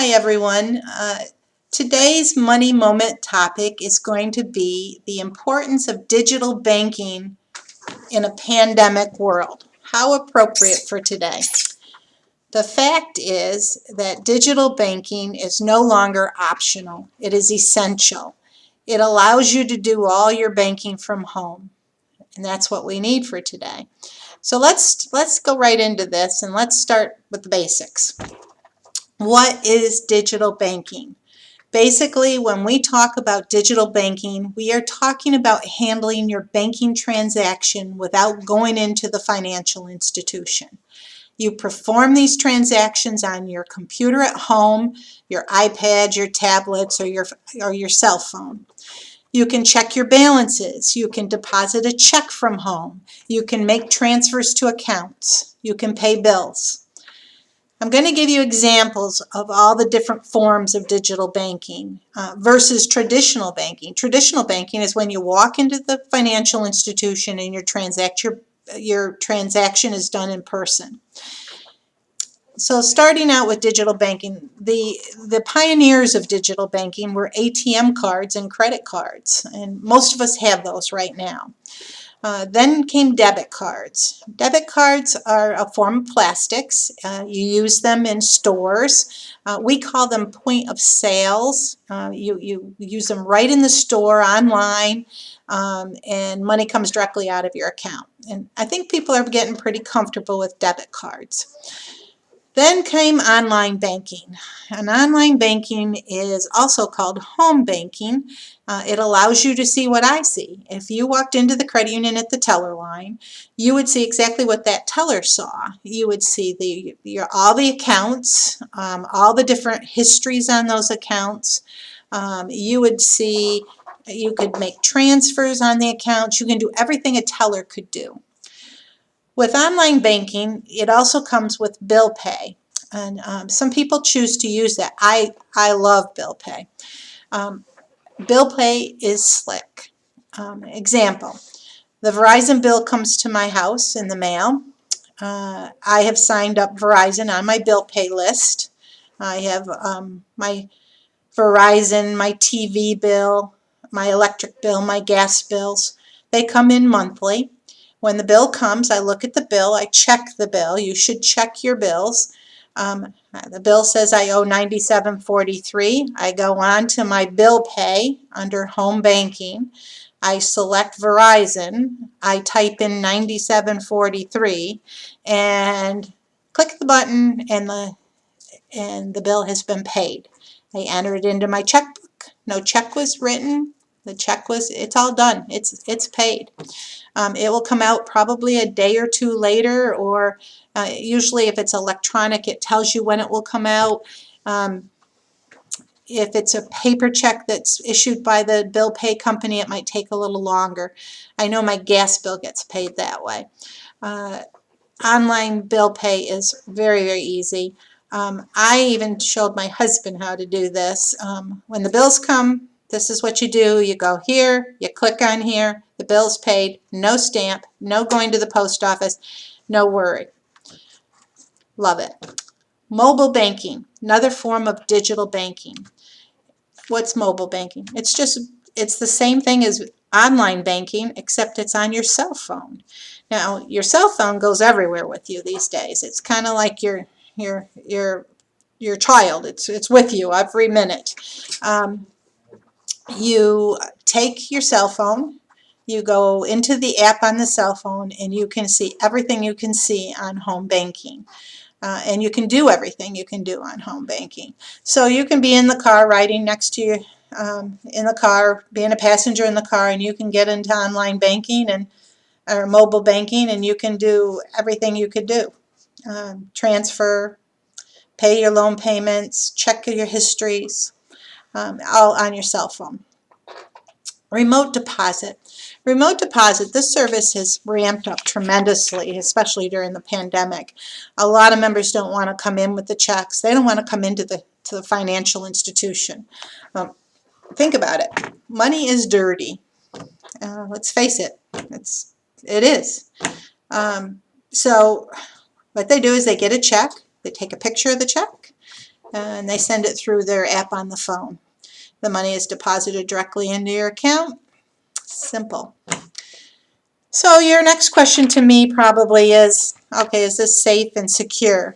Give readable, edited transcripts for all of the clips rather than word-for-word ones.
Hi everyone. Today's Money Moment topic is going to be the importance of digital banking in a pandemic world. How appropriate for today. The fact is that digital banking is no longer optional. It is essential. It allows you to do all your banking from home, and that's what we need for today. So let's go right into this, and let's start with the basics. What is digital banking? Basically, when we talk about digital banking, we are talking about handling your banking transaction without going into the financial institution. You perform these transactions on your computer at home, your iPad, your tablets, or your cell phone. You can check your balances. You can deposit a check from home. You can make transfers to accounts. You can pay bills. I'm going to give you examples of all the different forms of digital banking versus traditional banking. Traditional banking is when you walk into the financial institution and your transaction is done in person. So starting out with digital banking, the pioneers of digital banking were ATM cards and credit cards, and most of us have those right now. Then came debit cards. Debit cards are a form of plastics. You use them in stores. We call them point of sales. You use them right in the store, online, and money comes directly out of your account. And I think people are getting pretty comfortable with debit cards. Then came online banking. And online banking is also called home banking. It allows you to see what I see. If you walked into the credit union at the teller line, you would see exactly what that teller saw. You would see all the accounts, all the different histories on those accounts. You would see, you could make transfers on the accounts. You can do everything a teller could do. With online banking, it also comes with bill pay, and some people choose to use that. I love bill pay. Bill pay is slick. Example, the Verizon bill comes to my house in the mail. I have signed up Verizon on my bill pay list. I have my Verizon, my TV bill, my electric bill, my gas bills. They come in monthly. When the bill comes, I look at the bill, I check the bill. You should check your bills. The bill says I owe $97.43. I go on to my bill pay under home banking. I select Verizon. I type in $97.43 and click the button, and the bill has been paid. I enter it into my checkbook. No check was written. It's all done. It's paid. It will come out probably a day or two later, or usually if it's electronic, it tells you when it will come out. If it's a paper check that's issued by the bill pay company, it might take a little longer. I know my gas bill gets paid that way. Online bill pay is very, very easy. I even showed my husband how to do this. When the bills come, this is what you do. You go here, you click on here, the bill's paid, no stamp, no going to the post office, no worry. Love it. Mobile banking, another form of digital banking. What's mobile banking? It's the same thing as online banking, except it's on your cell phone. Now, your cell phone goes everywhere with you these days. It's kind of like your child. It's with you every minute. You take your cell phone, you go into the app on the cell phone, and you can see everything you can see on home banking. And you can do everything you can do on home banking. So you can be in the car, riding next to you in the car, being a passenger in the car, and you can get into online banking or mobile banking, and you can do everything you could do. Transfer, pay your loan payments, check your histories, all on your cell phone. Remote deposit. Remote deposit, this service has ramped up tremendously, especially during the pandemic. A lot of members don't want to come in with the checks. They don't want to come into the financial institution. Think about it. Money is dirty. Let's face it. It is. So what they do is they get a check. They take a picture of the check. and they send it through their app on the phone. The money is deposited directly into your account. Simple. So your next question to me probably is, okay, is this safe and secure?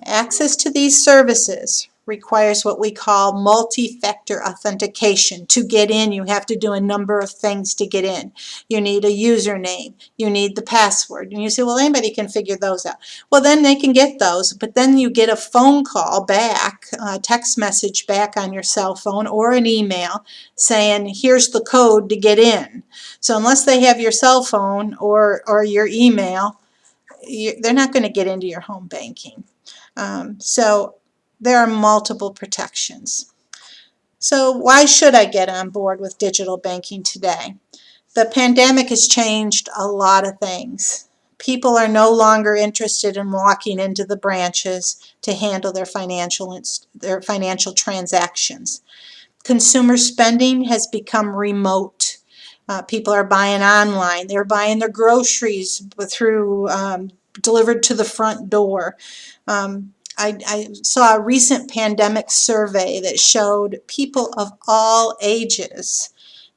Access to these services requires what we call multi-factor authentication. To get in, you have to do a number of things to get in. You need a username. You need the password. And you say, well, anybody can figure those out. Well, then they can get those, but then you get a phone call back, a text message back on your cell phone or an email saying, here's the code to get in. So unless they have your cell phone or your email, they're not going to get into your home banking. So there are multiple protections. So why should I get on board with digital banking today? The pandemic has changed a lot of things. People are no longer interested in walking into the branches to handle their financial transactions. Consumer spending has become remote. People are buying online. They're buying their groceries through delivered to the front door. I saw a recent pandemic survey that showed people of all ages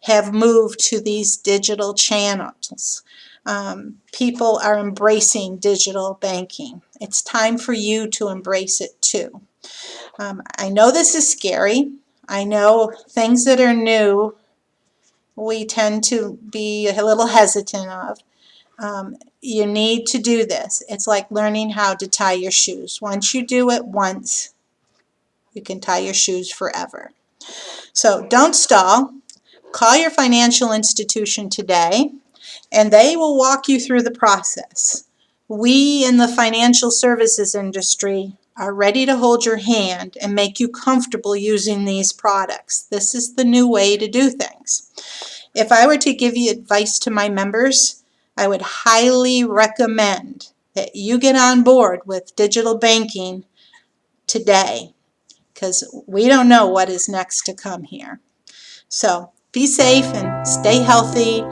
have moved to these digital channels. People are embracing digital banking. It's time for you to embrace it too. I know this is scary. I know things that are new we tend to be a little hesitant of. You need to do this. It's like learning how to tie your shoes. Once you do it once, you can tie your shoes forever. So don't stall. Call your financial institution today, and they will walk you through the process. We in the financial services industry are ready to hold your hand and make you comfortable using these products. This is the new way to do things. If I were to give you advice to my members, I would highly recommend that you get on board with digital banking today, because we don't know what is next to come here. So be safe and stay healthy.